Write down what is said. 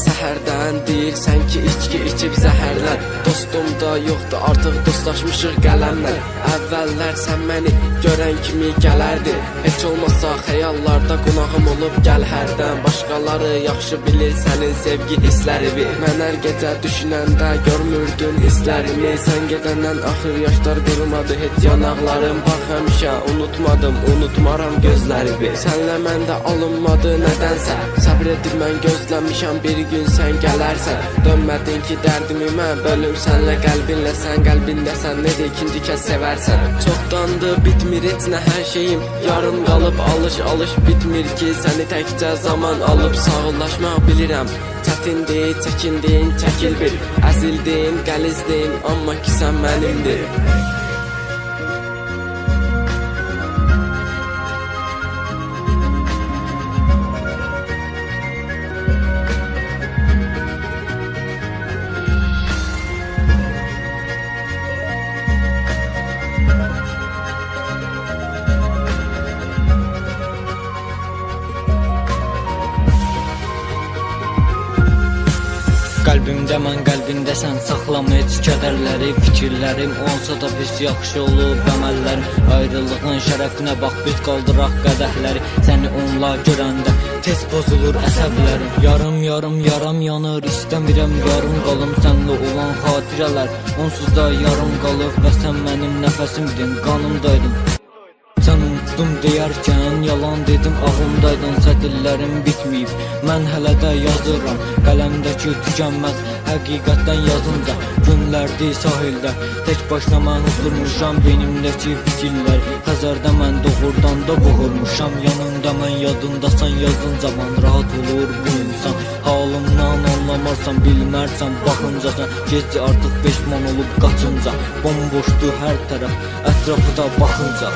səhərdən deyirsən ki, içki içib zəhərlər. Dostum da yoxdur, artıq dostlaşmışıq qələmlə. Əvvəllər sən məni görən kimi gələrdin, heç olmasa xəyallarda qonağım olub gəl hərdən. Başqaları yaxşı bilir sənin sevgi hisslərimi, mən hər gecə düşünəndə görmürdün hisslərimi. Sən gedəndən axır yaşlar qırmadı heç yanaqlarım. Bax həmişə unutmadım, unutmaram gözlərimi. Sənlə məndə alınmadı nədənsə, səbr edib mən gözləmişəm, bir gün sən gələrsən. Dönmədin ki dərdimi mən bölüm sənlə qəlbinlə, sən qəlbindəsən, necə ikinci kəs sevərsən. Çoxdandı bitmir heç nə hər şeyim, yarım qalıb alış bitmir ki, səni təkcə zaman alıb sağollaşmaq bilirəm. Çətindir, çəkindin, çəkil bir, əzildin, qəlizdin, amma ki sən mənimdir. Qəlbimdə mən qəlbindəsən, saxlama heç kədərləri. Fikirlərim olsa da pis, yaxşı olub əməllərim. Ayrılığın şərəfinə bax, biz qaldıraq qədəhləri. Səni onlar görəndə tez pozulur əsəblərim. Yarım yaram yanır, istəmirəm yarım qalım. Sənlə olan xatirələr onsuz da yarım qalır. Və sən mənim nəfəsimdin, qanımdaydın. Sən unutdum deyərkən yalan dedim, ağımdaydın. Sətirlərim bitməyib, mən hələ də yazıram. Qələmdəki tükənməz həqiqətdən yazınca. Günlərdir sahildə, tək başına mən oturmuşam. Benimdəki fikirlər Xəzərdə mən doğrudan da boğulmuşam. Yanında mən yadındasan, yazınca mən rahat olur bu insan. Halımdan anlamarsan, bilmərsən baxınca sən. Gecə artıq peşman olub qaçınca, bomboşdur hər tərəf ətrafı da baxınca.